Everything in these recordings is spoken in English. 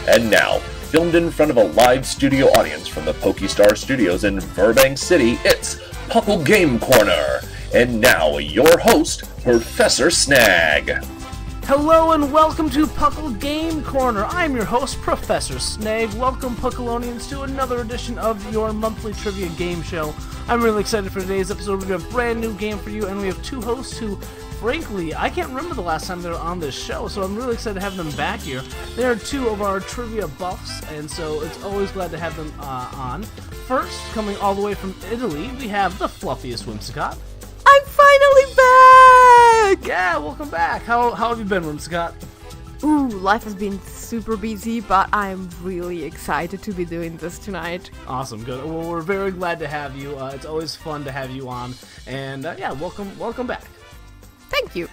And now, filmed in front of a live studio audience from the Pokestar Studios in Burbank City, it's Puckle Game Corner. And now, your host, Professor Snag. Hello and welcome to Puckle Game Corner. I'm your host, Professor Snag. Welcome, Puckalonians, to another edition of your monthly trivia game show. I'm really excited for today's episode. We have a brand new game for you, and we have two hosts who, frankly, I can't remember the last time they were on this show, so I'm really excited to have them back here. They are two of our trivia buffs, and so it's always glad to have them on. First, coming all the way from Italy, we have the Fluffiest Whimsicott. I'm finally back! Yeah, welcome back. How have you been, Whimsicott? Ooh, life has been super busy, but I'm really excited to be doing this tonight. Awesome, good. Well, we're very glad to have you. It's always fun to have you on, and yeah, welcome back. Thank you.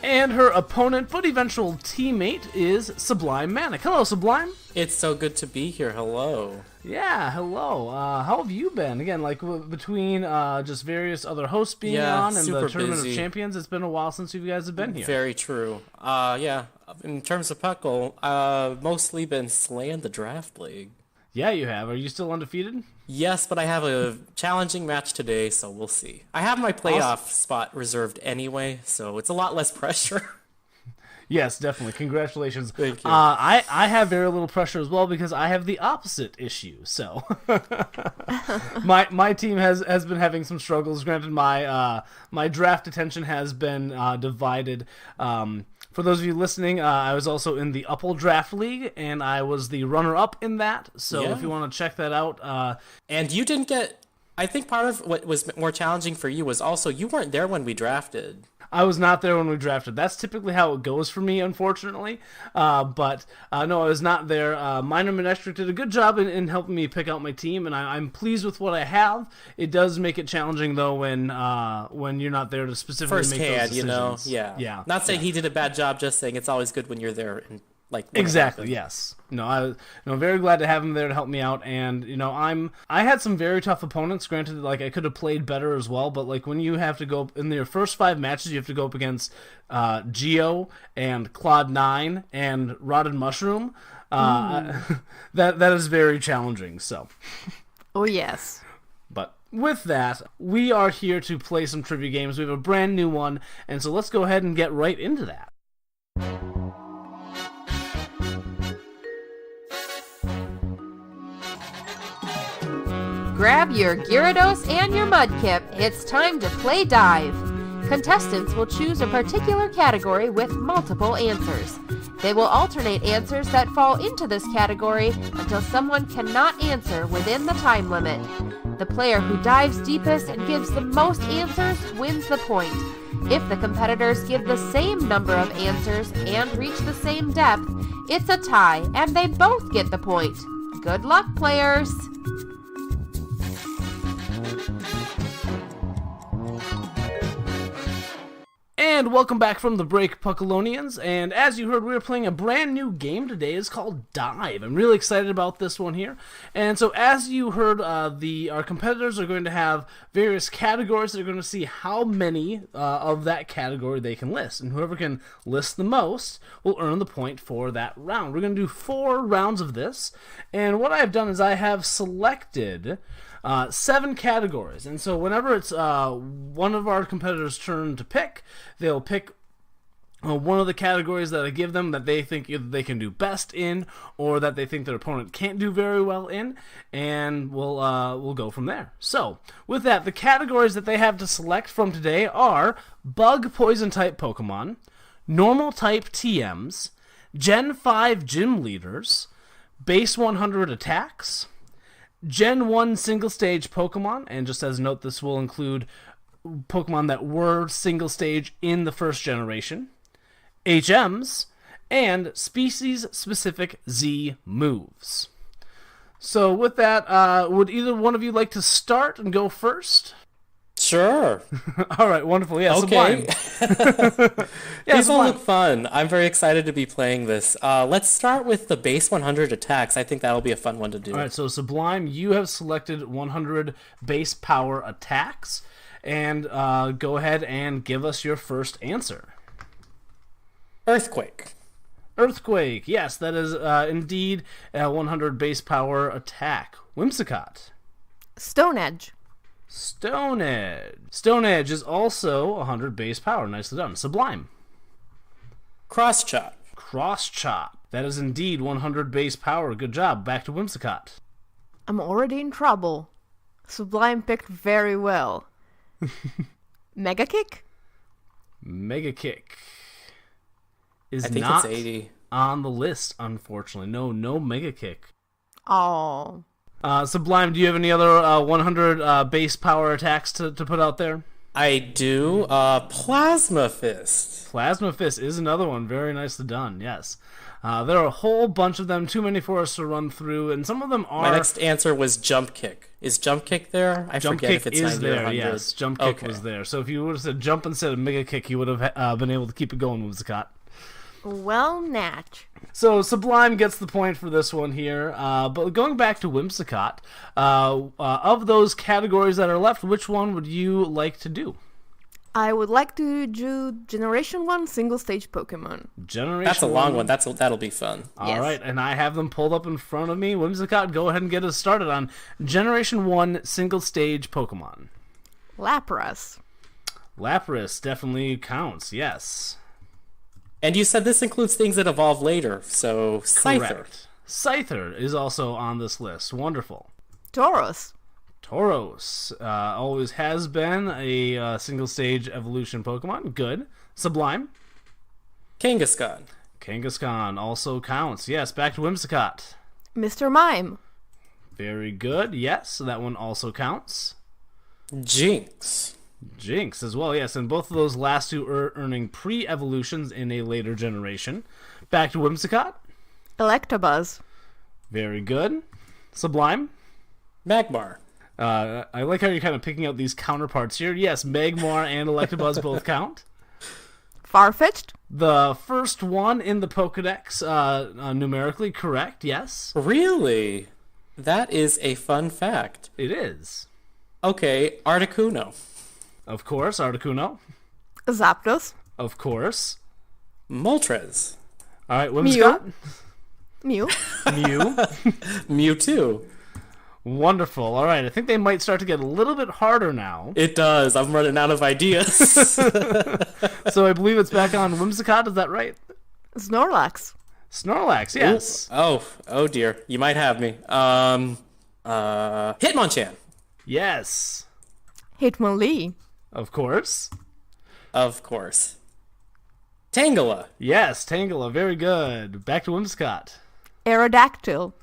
And her opponent, but eventual teammate, is Sublime Manic. Hello, Sublime. It's so good to be here. Hello. Yeah, hello. How have you been? Again, like between just various other hosts being on and the Tournament of Champions, it's been a while since you guys have been here. Very true. Yeah, in terms of Puckle, mostly been slaying the draft league. Yeah, you have. Are you still undefeated? Yes, but I have a challenging match today, so we'll see. I have my playoff spot reserved anyway, so it's a lot less pressure. Yes, definitely. Congratulations. Thank you. I have very little pressure as well because I have the opposite issue. So my team has been having some struggles. Granted, my draft attention has been divided. For those of you listening, I was also in the Upple Draft League, and I was the runner-up in that. So if you want to check that out. And you didn't get... I think part of what was more challenging for you was also you weren't there when we drafted. I was not there when we drafted. That's typically how it goes for me, unfortunately. But no, I was not there. Minor Manectric did a good job in helping me pick out my team, and I'm pleased with what I have. It does make it challenging, though, when you're not there to specifically make those decisions. You know? Yeah. Not saying he did a bad job, just saying it's always good when you're there and exactly. Yes. No, I'm very glad to have him there to help me out, and I had some very tough opponents. Granted, like I could have played better as well, but like when you have to go in your first 5 matches, you have to go up against Geo and Claude9 and Rotted Mushroom. That is very challenging. So. Oh yes. But with that, we are here to play some trivia games. We have a brand new one, and so let's go ahead and get right into that. Grab your Gyarados and your Mudkip. It's time to play Dive. Contestants will choose a particular category with multiple answers. They will alternate answers that fall into this category until someone cannot answer within the time limit. The player who dives deepest and gives the most answers wins the point. If the competitors give the same number of answers and reach the same depth, it's a tie and they both get the point. Good luck, players! And welcome back from the break, Puckalonians. And as you heard, we are playing a brand new game today. It's called Dive. I'm really excited about this one here. And so as you heard, our competitors are going to have various categories. They're going to see how many of that category they can list. And whoever can list the most will earn the point for that round. We're going to do 4 rounds of this. And what I've done is I have selected 7 categories, and so whenever it's one of our competitors' turn to pick, they'll pick one of the categories that I give them that they think either they can do best in, or that they think their opponent can't do very well in, and we'll go from there. So, with that, the categories that they have to select from today are Bug Poison type Pokemon, Normal type TMs, Gen 5 Gym Leaders, Base 100 Attacks, Gen 1 single-stage Pokemon, and just as a note, this will include Pokemon that were single-stage in the first generation, HMs, and species-specific Z moves. So with that, would either one of you like to start and go first? Sure. All right, wonderful. Yeah, okay. Sublime. These all look fun. I'm very excited to be playing this. Let's start with the base 100 attacks. I think that'll be a fun one to do. All right, so Sublime, you have selected 100 base power attacks, and go ahead and give us your first answer. Earthquake. Earthquake. Yes, that is indeed a 100 base power attack. Whimsicott. Stone Edge. Stone Edge. Stone Edge is also 100 base power. Nicely done. Sublime. Cross chop. Cross Chop. That is indeed 100 base power. Good job. Back to Whimsicott. I'm already in trouble. Sublime picked very well. Mega Kick? Mega Kick is I think not it's 80. on the list, unfortunately. No Mega Kick. Oh. Sublime, do you have any other 100 base power attacks to put out there? I do. Plasma Fist. Plasma Fist is another one. Very nicely done, yes. There are a whole bunch of them, too many for us to run through, and some of them are... My next answer was Jump Kick. Is Jump Kick there? I Jump forget Kick if it's is 90 or there, 100. yes. Jump Kick was there. So if you would have said Jump instead of Mega Kick, you would have been able to keep it going, Whimsicott. Well, Natch. So Sublime gets the point for this one here. But going back to Whimsicott, of those categories that are left, which one would you like to do? I would like to do Generation 1 single stage Pokemon. Generation That's a long one. That'll be fun. All right, and I have them pulled up in front of me. Whimsicott, go ahead and get us started on Generation 1 single stage Pokemon. Lapras. Lapras definitely counts, yes. And you said this includes things that evolve later, so Scyther. Correct. Scyther is also on this list. Wonderful. Tauros. Tauros always has been a single-stage evolution Pokemon. Good. Sublime. Kangaskhan. Kangaskhan also counts. Yes, back to Whimsicott. Mr. Mime. Very good. Yes, so that one also counts. Jinx. Jinx as well, yes. And both of those last two are earning pre-evolutions in a later generation. Back to Whimsicott. Electabuzz. Very good. Sublime. Magmar. I like how you're kind of picking out these counterparts here. Yes, Magmar and Electabuzz both count. Farfetch'd. The first one in the Pokedex, numerically correct, yes. Really? That is a fun fact. It is. Okay, Articuno. Of course, Articuno. Zapdos. Of course. Moltres. All right, Whimsicott. Mew. Mew. Mewtwo. Wonderful. All right, I think they might start to get a little bit harder now. It does. I'm running out of ideas. So I believe it's back on Whimsicott, is that right? Snorlax. Snorlax, yes. Ooh. Oh dear. You might have me. Hitmonchan. Yes. Hitmonlee. Of course. Of course. Tangela. Yes, Tangela, very good. Back to Whimsicott. Aerodactyl.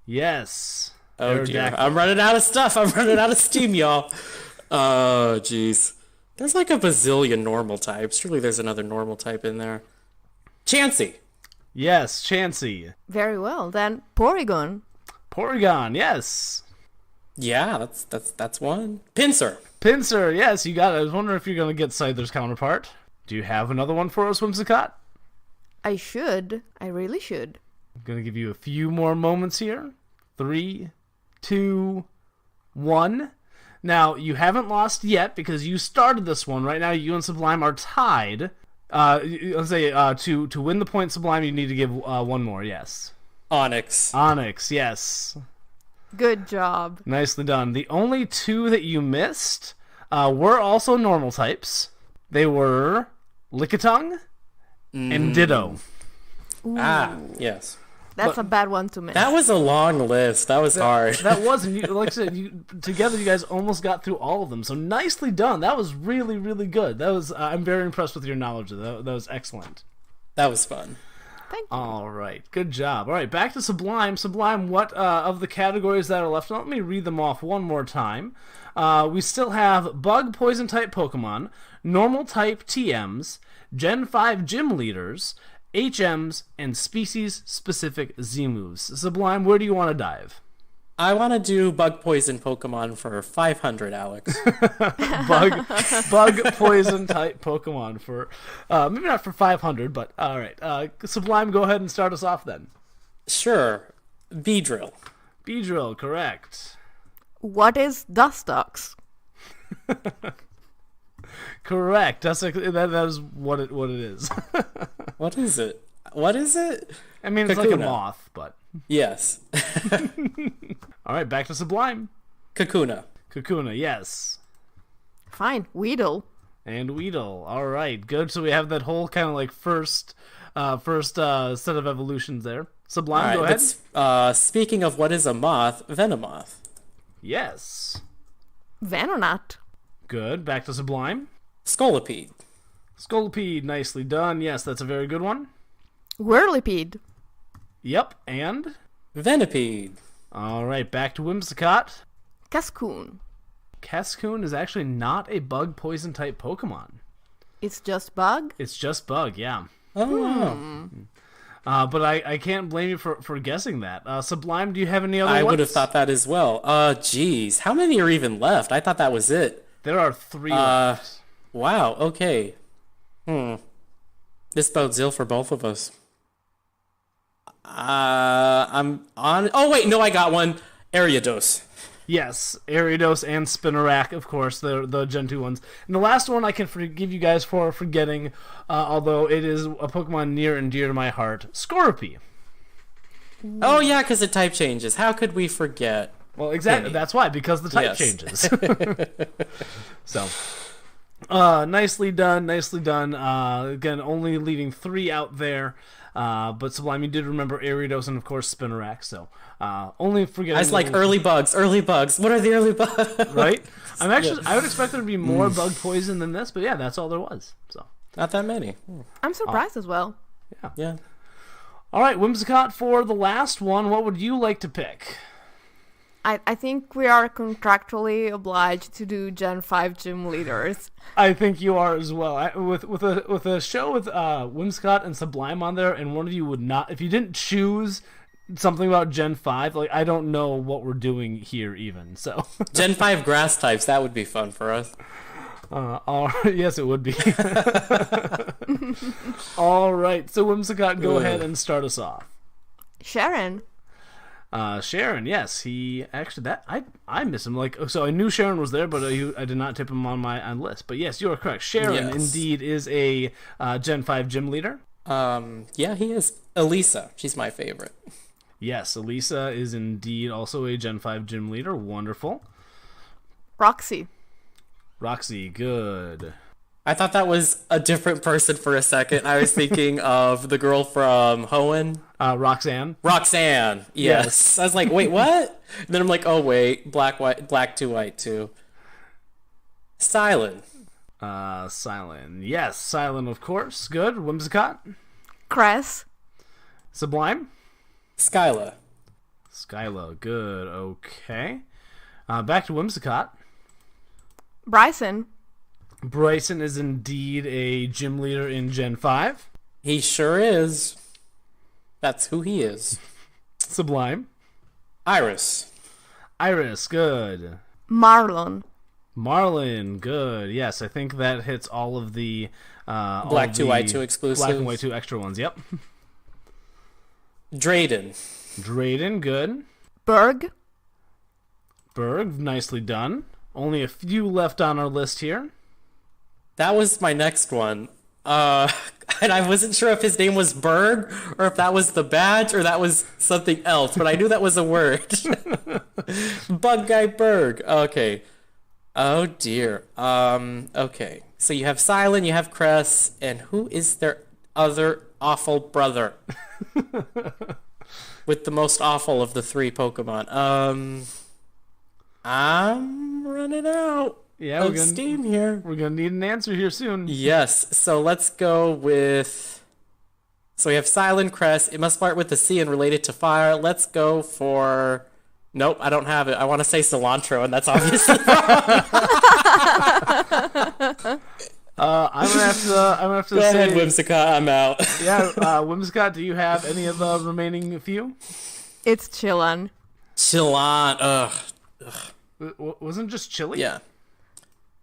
Yes. Oh dear. I'm running out of stuff. I'm running out of steam, y'all. Oh, jeez. There's like a bazillion normal types. Surely there's another normal type in there. Chansey. Yes, Chansey. Very well. Then Porygon. Porygon, yes. Yeah, that's one. Pinsir. Pinsir, yes, you got it. I was wondering if you're going to get Scyther's counterpart. Do you have another one for us, Whimsicott? I should. I really should. I'm going to give you a few more moments here. 3, 2, 1. Now, you haven't lost yet because you started this one. Right now, you and Sublime are tied. Let's say to win the point, Sublime, you need to give one more, yes. Onyx. Onyx, yes. Good job. Nicely done. The only two that you missed were also normal types. They were Lickitung and Ditto. Ooh. Ah, yes. That's a bad one to miss. That was a long list. That was hard. That wasn't, like I said, together you guys almost got through all of them. So nicely done. That was really, really good. That was. I'm very impressed with your knowledge of that. That was excellent. That was fun. Thank you. All right, good job. All right, back to Sublime. Sublime, what of the categories that are left? Let me read them off one more time. We still have Bug Poison type Pokemon, Normal type TMs, Gen 5 Gym Leaders, HMs, and species-specific Z-moves. Sublime, where do you want to dive? I want to do Bug Poison Pokemon for 500, Alex. Bug Poison type Pokemon for, maybe not for 500, but all right. Sublime, go ahead and start us off then. Sure. Beedrill. Beedrill, correct. What is Dustox? Correct. That is what it is. What is it? What is it? I mean, it's like a Kakuna. moth, but... Yes. All right, back to Sublime. Kakuna. Kakuna, yes. Fine. Weedle. And Weedle. All right, good. So we have that whole kind of like first set of evolutions there. Sublime, All go right, ahead. but speaking of what is a moth, Venomoth. Yes. Venonat. Good. Back to Sublime. Scolipede. Scolipede, nicely done. Yes, that's a very good one. Whirlipede. Yep, and... Venipede. All right, back to Whimsicott. Cascoon. Cascoon is actually not a bug poison type Pokemon. It's just bug. It's just bug, yeah. Oh. But I can't blame you for guessing that. Sublime, do you have any other I ones? would have thought that as well. Geez. How many are even left? I thought that was it. There are 3 left. Wow, okay. This bodes ill for both of us. I'm on... Oh, wait, no, I got one. Ariados. Yes, Ariados and Spinarak, of course, the Gen 2 ones. And the last one I can forgive you guys for forgetting, although it is a Pokemon near and dear to my heart, Scorpy. Oh, yeah, because the type changes. How could we forget? Well, exactly. That's why, because the type Yes. changes. So, nicely done, nicely done. Again, only leaving 3 out there. But Sublime, you did remember Ariados and, of course, Spinarak, so only forgetting... I was like, early bugs. What are the early bugs? Right? I would expect there to be more bug poison than this, but yeah, that's all there was. So Not that many. I'm surprised as well. Yeah. all right, Whimsicott, for the last one, what would you like to pick? I think we are contractually obliged to do Gen 5 gym leaders. I think you are as well. With a show with Whimsicott and Sublime on there, and one of you would not, if you didn't choose something about Gen 5, like I don't know what we're doing here even. So Gen 5 grass types, that would be fun for us. all right, yes, it would be. All right, so Whimsicott, go ahead and start us off. Sharon. Sharon, yes, he actually I miss him. Like, so I knew Sharon was there, but I did not tip him on my list. But yes, you are correct. Sharon indeed is a Gen 5 gym leader. Yeah, he is. Elisa, she's my favorite. Yes, Elisa is indeed also a Gen 5 gym leader. Wonderful. Roxy. Roxy, good. I thought that was a different person for a second. I was thinking of the girl from Hoenn. Roxanne. Roxanne. Yes. I was like, wait, what? And then I'm like, oh wait, black to white too. Silent. Silent. Yes, Silent, of course. Good. Whimsicott. Cress. Sublime. Skyla. Skyla, good. Okay. Back to Whimsicott. Bryson. Bryson is indeed a gym leader in Gen 5. He sure is. That's who he is. Sublime. Iris. Iris, good. Marlon. Marlin, good. Yes, I think that hits all of the Black 2 White 2 exclusives. Black and White 2 extra ones. Yep. Drayden. Drayden, good. Berg. Berg, nicely done. Only a few left on our list here. That was my next one. And I wasn't sure if his name was Berg or if that was the badge or that was something else, but I knew that was a word. Bug Guy Berg. Okay. Oh dear. Okay. So you have Silent, you have Cress, and who is their other awful brother? With the most awful of the 3 Pokemon. I'm running out. Yeah, of steam here. We're gonna need an answer here soon. Yes, so let's go with... So we have Silent, Cress. It must start with the C and related to fire. Let's go for... Nope, I don't have it. I want to say cilantro, and that's obviously I'm gonna have to Go say... ahead, Whimsicott. I'm out. Yeah, Whimsicott, do you have any of the remaining few? It's Chillon. Chillon. Ugh. Wasn't it just chili? Yeah.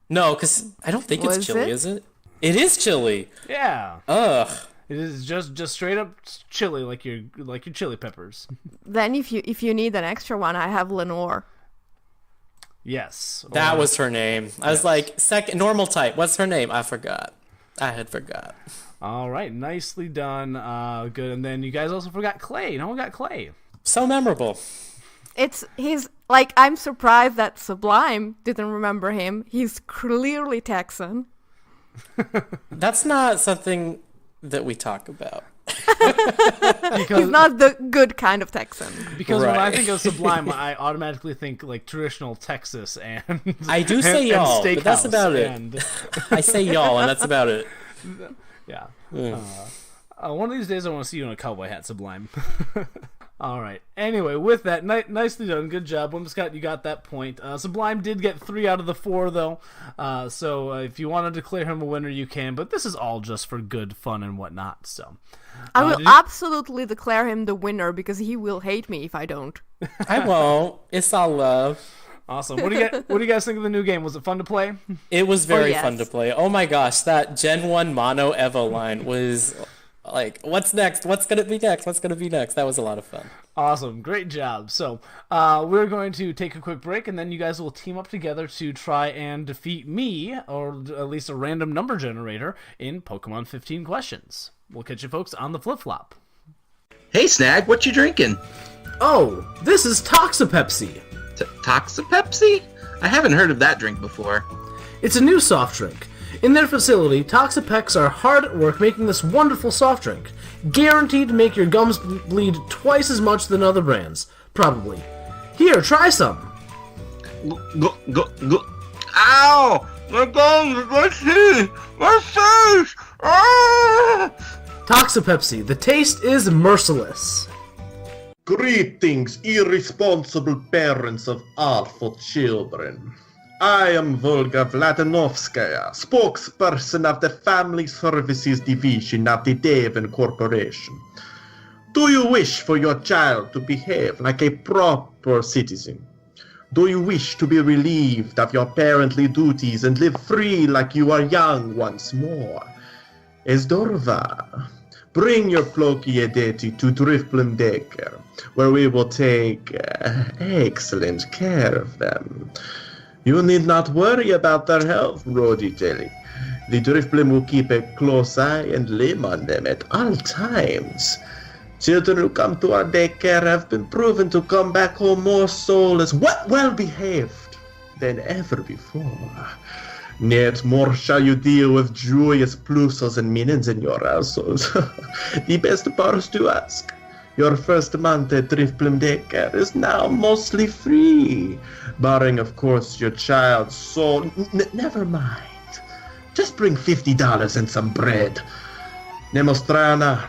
No, because I don't think it's Was chili, it? is it? It is chili. Yeah. Ugh. It is just straight up chili, like your chili peppers. Then if you need an extra one, I have Lenore. Yes. That was her name. I was like, normal type. What's her name? I forgot. I had forgot. All right, nicely done. Good. And then you guys also forgot Clay. No one got Clay. So memorable. He's like, I'm surprised that Sublime didn't remember him. He's clearly Texan. That's not something that we talk about. He's not the good kind of Texan. Because when Right. I think of Sublime, I automatically think like traditional Texas and I do say y'all, but that's steakhouse about it. and- I say y'all, and that's about it. yeah. One of these days, I want to see you in a cowboy hat, Sublime. All right. Anyway, with that, nicely done. Good job, Whimsicott. You got that point. Sublime did get 3 out of the 4, though. So if you want to declare him a winner, you can. But this is all just for good fun and whatnot. So I will absolutely declare him the winner because he will hate me if I don't. I won't. It's all love. awesome. What do you guys think of the new game? Was it fun to play? It was very yes. fun to play. Oh my gosh, that Gen 1 Mono Evo line was like, what's next? What's going to be next? What's going to be next? That was a lot of fun. Awesome. Great job. So we're going to take a quick break, and then you guys will team up together to try and defeat me, or at least a random number generator, in Pokemon 15 questions. We'll catch you folks on the flip-flop. Hey, Snag, what you drinking? Oh, this is Toxapepsi. Toxapepsi? I haven't heard of that drink before. It's a new soft drink. In their facility, Toxapex are hard at work making this wonderful soft drink. Guaranteed to make your gums bleed twice as much than other brands. Probably. Here, try some. Go. Ow! My gums, my teeth, my face! Ah! Toxapepsi, the taste is merciless. Greetings, irresponsible parents of awful children. I am Volga Vladinovskaya, spokesperson of the Family Services Division of the Devon Corporation. Do you wish for your child to behave like a proper citizen? Do you wish to be relieved of your parently duties and live free like you are young once more? Esdorva, bring your Plokiedeti to Drifblim Daycare, where we will take excellent care of them. You need not worry about their health, Rodi Jelly. The Drifblim will keep a close eye and limb on them at all times. Children who come to our daycare have been proven to come back home more soulless, well behaved than ever before. Yet more shall you deal with joyous plusos and minions in your households. The best part is to ask. Your first month at Drifblim Daycare is now mostly free, barring, of course, your child's soul. Never mind. Just bring $50 and some bread. Nemostrana.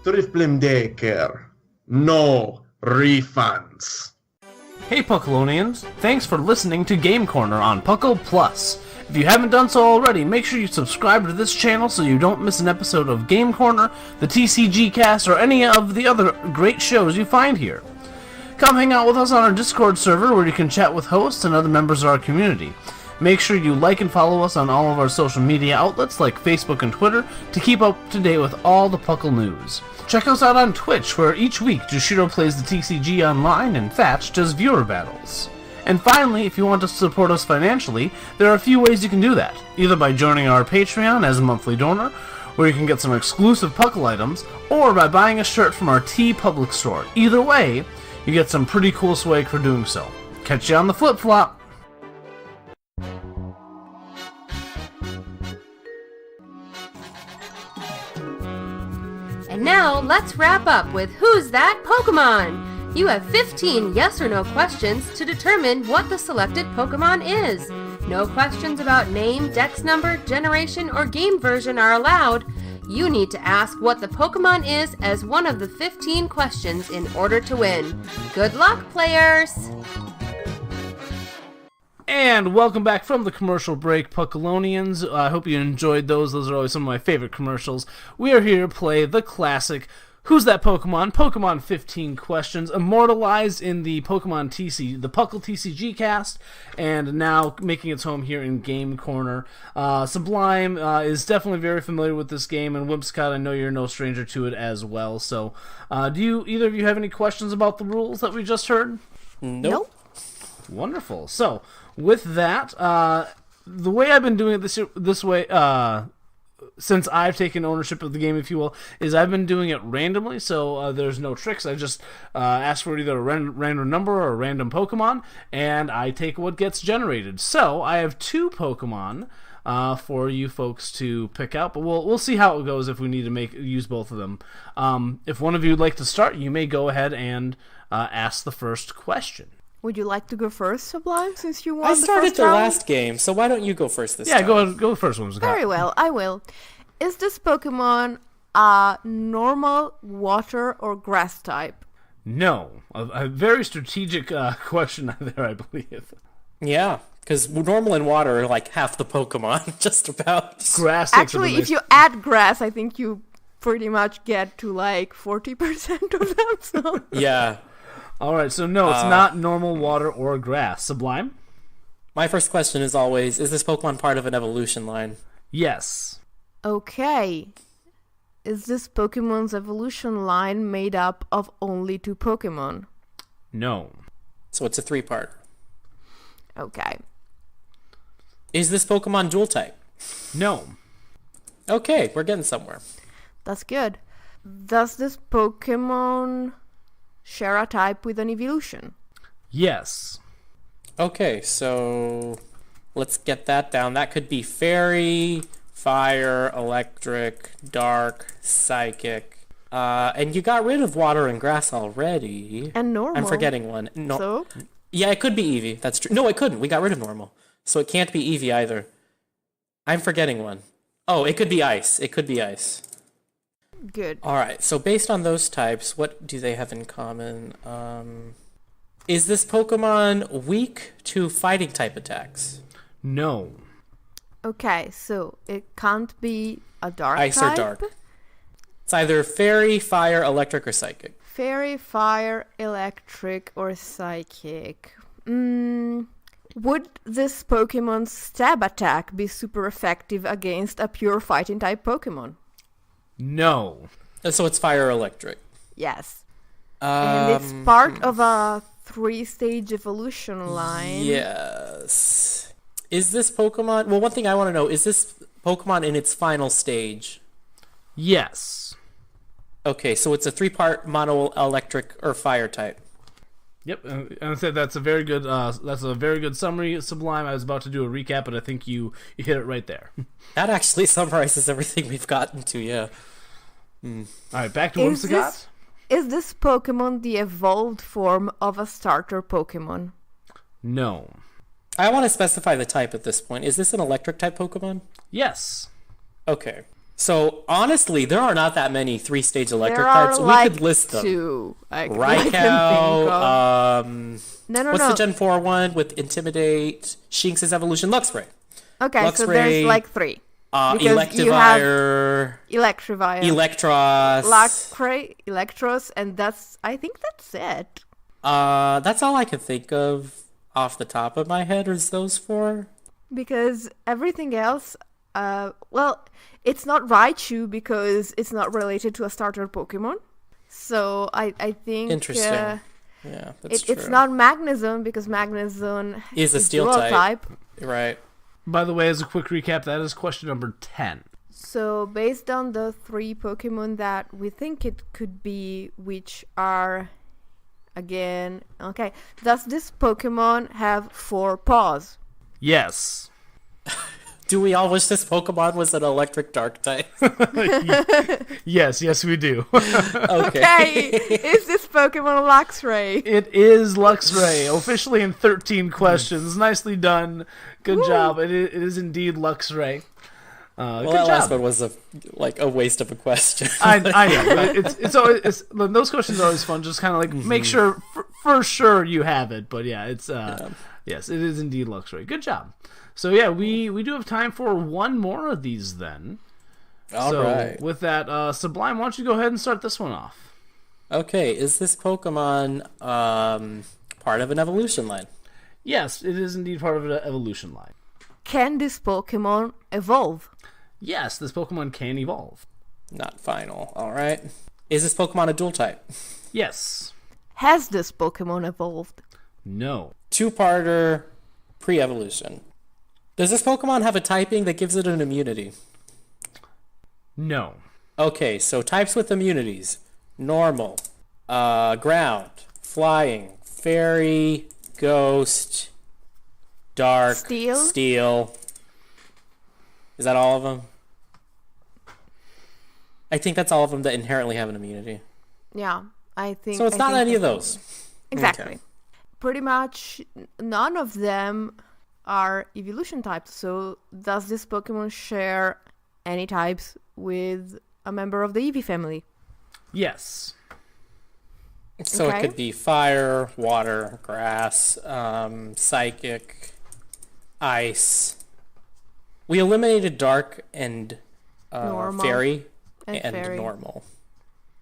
Drifblim Daycare. No refunds. Hey Puckalonians, thanks for listening to Game Corner on Puckle Plus. If you haven't done so already, make sure you subscribe to this channel so you don't miss an episode of Game Corner, the TCG Cast, or any of the other great shows you find here. Come hang out with us on our Discord server where you can chat with hosts and other members of our community. Make sure you like and follow us on all of our social media outlets like Facebook and Twitter to keep up to date with all the Puckle news. Check us out on Twitch, where each week Jushiro plays the TCG online and Thatch does viewer battles. And finally, if you want to support us financially, there are a few ways you can do that. Either by joining our Patreon as a monthly donor, where you can get some exclusive Puckle items, or by buying a shirt from our TeePublic store. Either way, you get some pretty cool swag for doing so. Catch you on the flip-flop! And now, let's wrap up with Who's That Pokemon? You have 15 yes or no questions to determine what the selected Pokemon is. No questions about name, dex number, generation, or game version are allowed. You need to ask what the Pokemon is as one of the 15 questions in order to win. Good luck, players! And welcome back from the commercial break, Puckalonians. I hope you enjoyed those. Those are always some of my favorite commercials. We are here to play the classic Who's That Pokemon? Pokemon 15 questions, immortalized in the Pokemon the Puckle TCG cast, and now making its home here in Game Corner. Sublime is definitely very familiar with this game, and Whimsicott, I know you're no stranger to it as well. So, do either of you have any questions about the rules that we just heard? Nope. Wonderful. So, with that, the way I've been doing it this way, since I've taken ownership of the game, if you will, is I've been doing it randomly, so there's no tricks. I just ask for either a random number or a random Pokemon, and I take what gets generated. So I have 2 Pokemon for you folks to pick out, but we'll see how it goes if we need to use both of them. If one of you would like to start, you may go ahead and ask the first question. Would you like to go first, Sublime, since you won I the started first the round? last game, so why don't you go first this time? Yeah, go first, Whimsicott. Very well, I will. Is this Pokemon a normal water or grass type? No. A very strategic question there, I believe. Yeah, because normal and water are like half the Pokemon, just about. Grass takes Actually, if you add grass, I think you pretty much get to like 40% of them, so... Yeah. Alright, so no, it's not normal water or grass. Sublime? My first question is always, is this Pokemon part of an evolution line? Yes. Okay. Is this Pokemon's evolution line made up of only 2 Pokemon? No. So it's a 3-part. Okay. Is this Pokemon dual type? No. Okay, we're getting somewhere. That's good. Does this Pokemon share a type with an evolution? Yes. Okay, so let's get that down. That could be Fairy, Fire, Electric, Dark, Psychic. And you got rid of Water and Grass already. And normal. I'm forgetting one. No. So? Yeah, it could be Eevee. That's true. No, it couldn't. We got rid of Normal. So it can't be Eevee either. I'm forgetting one. Oh, it could be Ice. It could be Ice. Good. Alright, so based on those types, what do they have in common? Is this Pokemon weak to fighting type attacks? No. Okay, so it can't be a dark Ice type? or dark? It's either Fairy, Fire, Electric, or Psychic. Fairy, fire, electric, or psychic. Would this Pokemon's stab attack be super effective against a pure fighting type Pokemon? No. So it's Fire or Electric. Yes. And it's part of a 3-stage evolution line. Yes. Is this Pokemon... Well, one thing I want to know, is this Pokemon in its final stage? Yes. Okay, so it's a 3-part mono electric or fire type. Yep, and I said that's a very good summary, Sublime. I was about to do a recap, but I think you hit it right there. That actually summarizes everything we've gotten to, yeah. All right, back to Whimsicott. Is this Pokemon the evolved form of a starter Pokemon? No. I want to specify the type at this point. Is this an electric type Pokemon? Yes. Okay. So, honestly, there are not that many 3-stage electric There are types. like We could list them. 2. Raikou, No. what's the Gen 4 one with Intimidate, Shinx's evolution, Luxray. Okay, so there's like 3. Because you have Electivire, Electivire, Electros. Luxray, Electros, and I think that's it. That's all I can think of off the top of my head is those 4. Because everything else, it's not Raichu because it's not related to a starter Pokemon. So I think... Interesting. Yeah, that's true. It's not Magnezone because Magnezone is a steel dual type. Right. By the way, as a quick recap, that is question number 10. So based on the 3 Pokemon that we think it could be, which are... Again, okay. Does this Pokemon have 4 paws? Yes. Do we all wish this Pokemon was an electric dark type? Yes, we do. Okay, is this Pokemon Luxray? It is Luxray, officially in 13 questions. Nicely done. Good job. It is indeed Luxray. Well, good that last job. one was a waste of a question. I know. It's always those questions are always fun. Just kind of like make sure for sure you have it. But yeah, it's yes, it is indeed Luxray. Good job. So yeah, we do have time for one more of these then. All right. With that, Sublime, why don't you go ahead and start this one off? Okay, is this Pokemon part of an evolution line? Yes, it is indeed part of an evolution line. Can this Pokemon evolve? Yes, this Pokemon can evolve. Not final. All right. Is this Pokemon a dual type? Yes. Has this Pokemon evolved? No. No. Okay, so types with immunities. Normal, ground, flying, fairy, ghost, dark, steel. Is that all of them? I think that's all of them that inherently have an immunity. Yeah, I think. So it's not any of those. Exactly. Okay. Pretty much none of them are evolution types. So does this Pokemon share any types with a member of the Eevee family? Yes. So it could be fire, water, grass, psychic, ice. We eliminated dark and fairy and normal.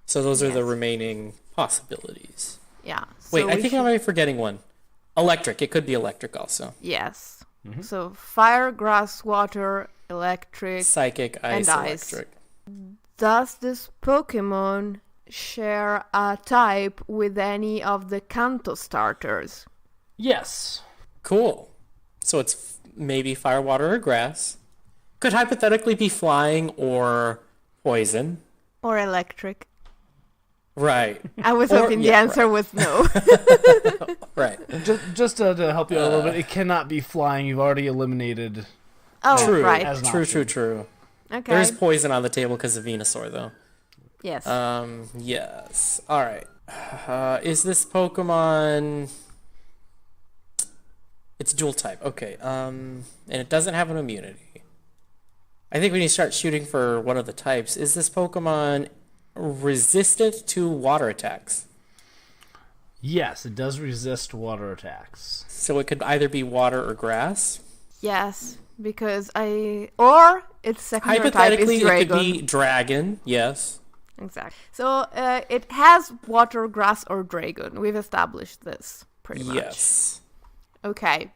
So those are the remaining possibilities. Yeah. Wait, I think I might be forgetting one. Electric. It could be electric also. Yes. Mm-hmm. So fire, grass, water, electric, psychic, ice, and electric. Does this Pokemon share a type with any of the Kanto starters? Yes. Cool. So it's maybe fire, water, or grass. Could hypothetically be flying or poison. Or electric. Right. I was hoping the answer was no. Right. Just to help you out a little bit, it cannot be flying. You've already eliminated. Oh, true. right. True. Okay. There's poison on the table because of Venusaur, though. Yes. Yes. All right. Is this Pokemon? It's dual type. Okay. And it doesn't have an immunity. I think we need to start shooting for one of the types. Is this Pokemon resistant to water attacks? Yes, it does resist water attacks. So it could either be water or grass? Yes, because or its secondary type is dragon. Hypothetically, it could be dragon, yes. Exactly. So it has water, grass, or dragon. We've established this pretty much. Yes. Okay.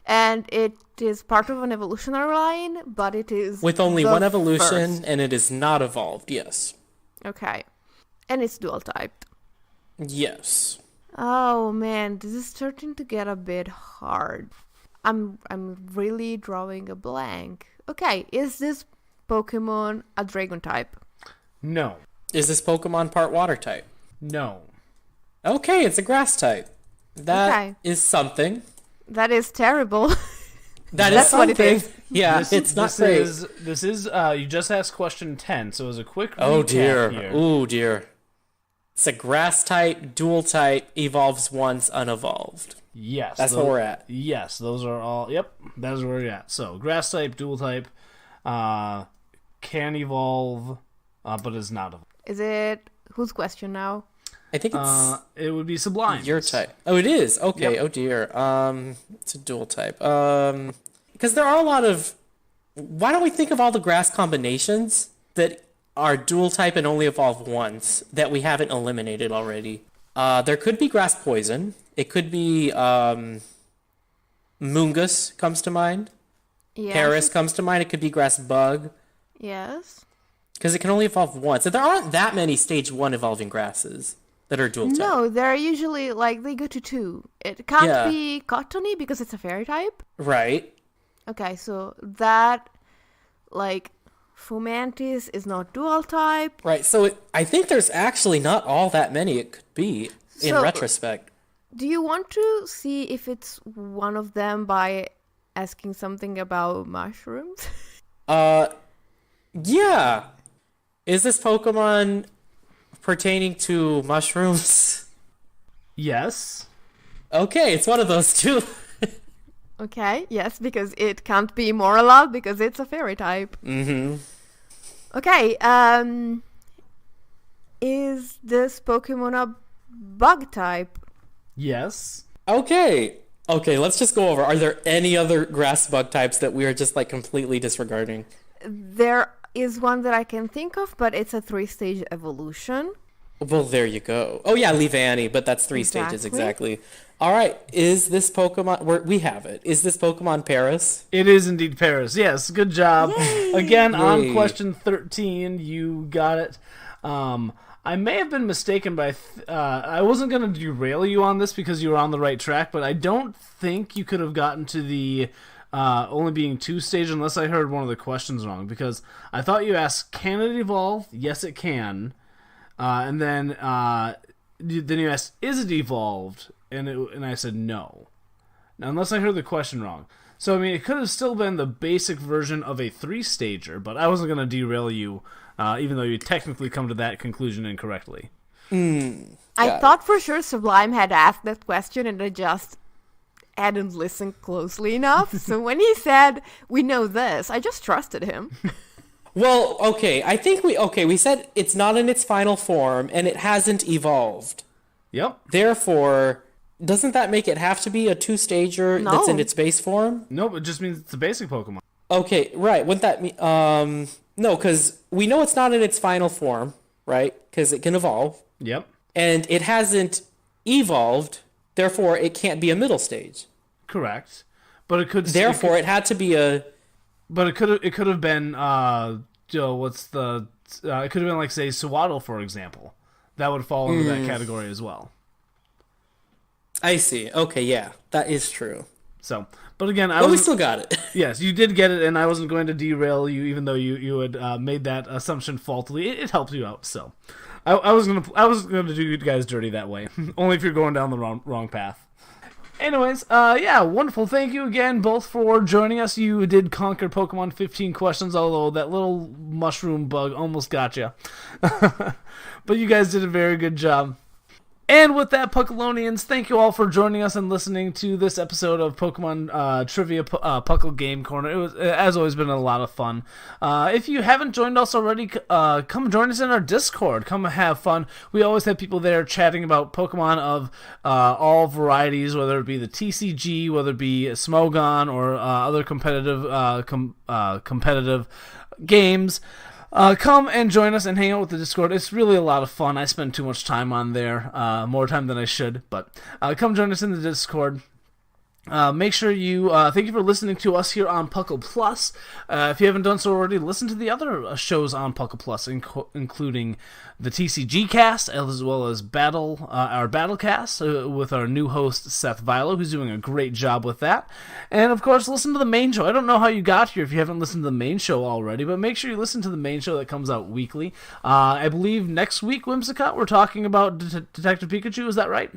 And it is part of an evolutionary line, but it is with only one evolution, first. And it is not evolved, yes. Okay. And it's dual typed. Yes. Oh man, this is starting to get a bit hard. I'm really drawing a blank. Okay, is this Pokemon a dragon type? No. Is this Pokemon part water type? No. Okay, it's a grass type. That is something. That is terrible. That's what it is. Yeah, it's not great. This is you just asked question 10, so as a quick recap Oh dear. here. Oh dear. It's a grass type, dual type, evolves once, unevolved. Yes. That's where we're at. Yes, those are all. Yep, that is where we're at. So, grass type, dual type, can evolve, but is not evolved. Is it whose question now? I think it's it would be Sublime. Your type. Oh, it is. Okay. Yep. Oh dear. It's a dual type. Because there are a lot of. Why don't we think of all the grass combinations that are dual type and only evolve once that we haven't eliminated already? There could be grass poison. It could be Mungus comes to mind. Yes. Paris comes to mind. It could be grass bug. Yes. Because it can only evolve once. And there aren't that many stage 1 evolving grasses that are dual type. No, they're usually they go to 2. It can't be cottony because it's a fairy type. Right. Okay, so that Fomantis is not dual type. Right, so I think there's actually not all that many it could be in retrospect. Do you want to see if it's one of them by asking something about mushrooms? Yeah. Is this Pokemon pertaining to mushrooms? Yes. Okay, it's one of those two. Okay, yes, because it can't be more allowed because it's a fairy type. Mm-hmm. Okay, is this Pokemon a bug type? Yes. Okay, let's just go over. Are there any other grass bug types that we are just completely disregarding? There is one that I can think of, but it's a 3-stage evolution. Well, there you go. Oh yeah, Leavanny, but that's 3 stages exactly. All right, is this Pokemon? We have it. Is this Pokemon Paris? It is indeed Paris. Yes, good job. Yay! Again, Yay. on question 13, you got it. I may have been mistaken by... I wasn't going to derail you on this because you were on the right track, but I don't think you could have gotten to the only being 2-stage, unless I heard one of the questions wrong, because I thought you asked, can it evolve? Yes, it can. And then you asked, is it evolved? And I said no. Now, unless I heard the question wrong. So, I mean, it could have still been the basic version of a 3-stager, but I wasn't going to derail you, even though you technically come to that conclusion incorrectly. I thought for sure Sublime had asked that question, and I just hadn't listened closely enough. So when he said, we know this, I just trusted him. Well, okay, I think we said it's not in its final form, and it hasn't evolved. Yep. Therefore, doesn't that make it have to be a 2-stager that's in its base form? Nope, it just means it's a basic Pokemon. Okay, right. Wouldn't that mean... no, because we know it's not in its final form, right? Because it can evolve. Yep. And it hasn't evolved, therefore it can't be a middle stage. Correct. But it could... Therefore, it had to be a... But it could have been, it could have been like, say, Sewaddle, for example. That would fall into that category as well. I see. Okay, yeah, that is true. So, but again, we still got it. Yes, you did get it, and I wasn't going to derail you, even though you had made that assumption faultily. It helped you out, so I was gonna do you guys dirty that way. Only if you're going down the wrong path. Anyways, yeah, wonderful. Thank you again both for joining us. You did conquer Pokemon 15 questions, although that little mushroom bug almost got you. But you guys did a very good job. And with that, Puckalonians, thank you all for joining us and listening to this episode of Pokemon Trivia Puckle Game Corner. It was, as always, been a lot of fun. If you haven't joined us already, come join us in our Discord. Come have fun. We always have people there chatting about Pokemon of all varieties, whether it be the TCG, whether it be Smogon, or other competitive games. Come and join us and hang out with the Discord. It's really a lot of fun. I spend too much time on there, more time than I should, but come join us in the Discord. Make sure you, thank you for listening to us here on Puckle Plus. If you haven't done so already, listen to the other shows on Puckle Plus, including the TCG cast, as well as our Battle cast with our new host, Seth Vilo, who's doing a great job with that. And, of course, listen to the main show. I don't know how you got here if you haven't listened to the main show already, but make sure you listen to the main show that comes out weekly. I believe next week, Whimsicott, we're talking about Detective Pikachu. Is that right?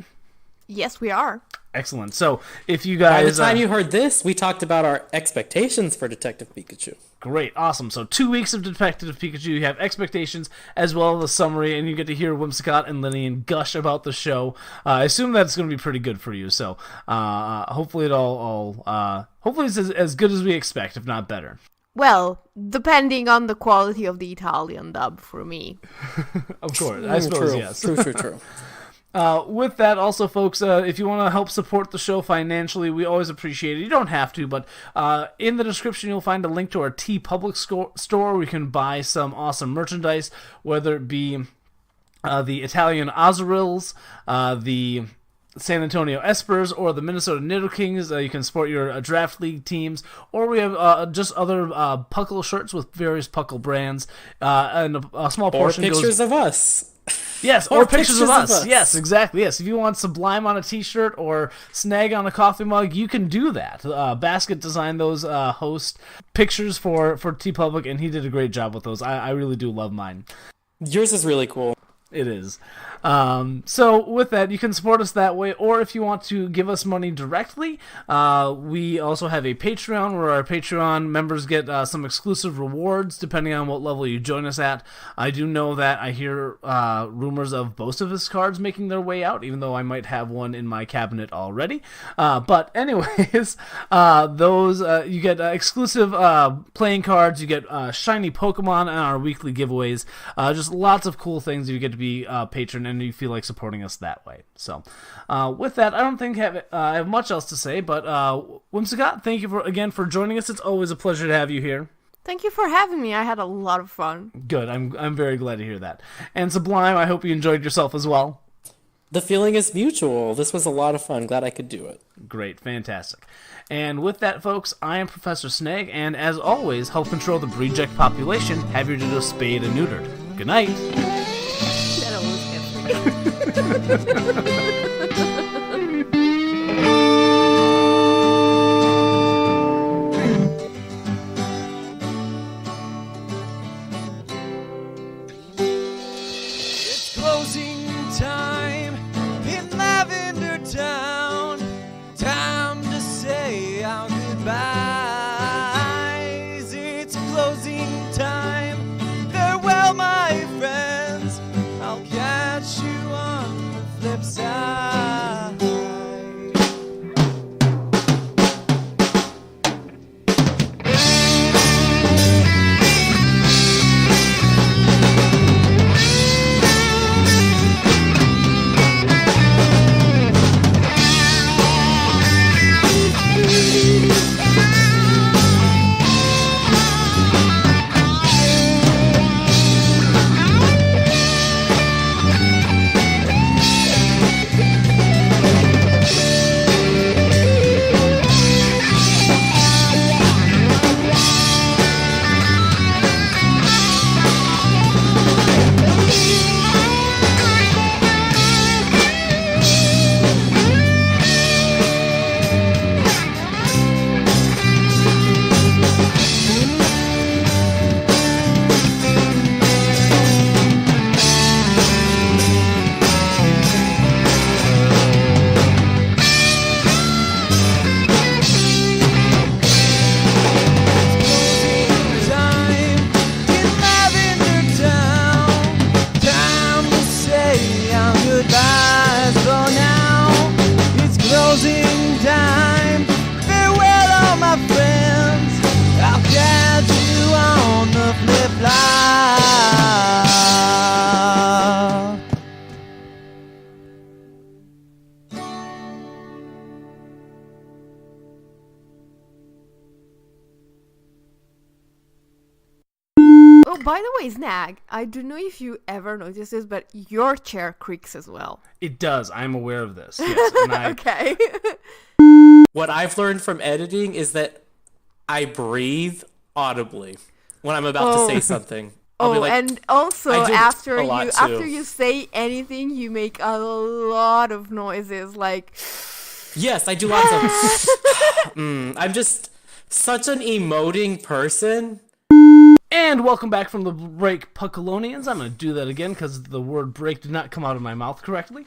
Yes, we are. Excellent. So, if you guys... By the time you heard this, we talked about our expectations for Detective Pikachu. Great. Awesome. So, 2 weeks of Detective Pikachu. You have expectations as well as a summary, and you get to hear Whimsicott and Lillian gush about the show. I assume that's going to be pretty good for you. So, hopefully hopefully it's as good as we expect, if not better. Well, depending on the quality of the Italian dub for me. Of course. I suppose, true. yes. True. With that, also, folks, if you want to help support the show financially, we always appreciate it. You don't have to, but in the description, you'll find a link to our TeePublic store where you can buy some awesome merchandise, whether it be the Italian Azurils, the San Antonio Espers, or the Minnesota Nidokings. You can support your draft league teams, or we have just other Puckle shirts with various Puckle brands, and a small portion goes... Or pictures of us. Yes, or pictures of us. Yes, exactly. Yes, if you want Sublime on a t-shirt or Snag on a coffee mug, you can do that. Basket designed those host pictures for TeePublic, and he did a great job with those. I really do love mine. Yours is really cool. It is. So with that, you can support us that way, or if you want to give us money directly, we also have a Patreon where our Patreon members get some exclusive rewards depending on what level you join us at. I do know that I hear rumors of Bocephus cards making their way out, even though I might have one in my cabinet already. But anyways, those you get exclusive playing cards, you get shiny Pokemon on our weekly giveaways, just lots of cool things you get to be a patron and you feel like supporting us that way. So with that, I don't think I have much else to say, but Whimsicott, thank you again for joining us. It's always a pleasure to have you here. Thank you for having me. I had a lot of fun. Good. I'm very glad to hear that. And Sublime, I hope you enjoyed yourself as well. The feeling is mutual. This was a lot of fun. Glad I could do it. Great. Fantastic. And with that, folks, I am Professor Snag, and as always, help control the breedject population. Have your ditto spayed and neutered. Good night. That almost gets me. by the way, Snag, I don't know if you ever noticed this, but your chair creaks as well. It does. I'm aware of this. Yes. And Okay. What I've learned from editing is that I breathe audibly when I'm about to say something. I'll be like, and also I do after a lot after too. you say anything, you make a lot of noises, like. Yes, I do lots of. I'm just such an emoting person. And welcome back from the break, Puckalonians. I'm going to do that again because the word break did not come out of my mouth correctly.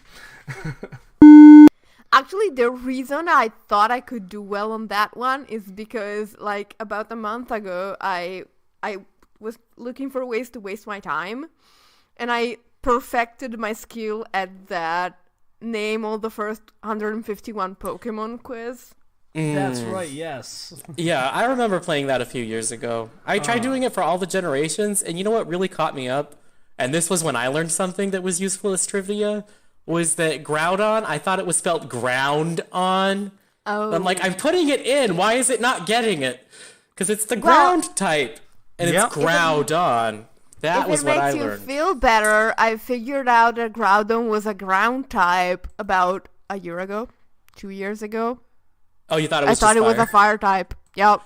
Actually, the reason I thought I could do well on that one is because, like, about a month ago, I was looking for ways to waste my time, and I perfected my skill at that name all the first 151 Pokemon quiz. That's right, yes. Yeah, I remember playing that a few years ago. I tried doing it for all the generations, and you know what really caught me up? And this was when I learned something that was useful as trivia, was that Groudon, I thought it was spelled ground on. Oh. I'm like, I'm putting it in. Why is it not getting it? Because it's the ground type, and Yep. it's Groudon. That was what I If it makes learned. you feel better, I figured out that Groudon was a ground type about a year ago, 2 years ago. Oh, you thought it I was thought just it was fire. a fire type. Yep.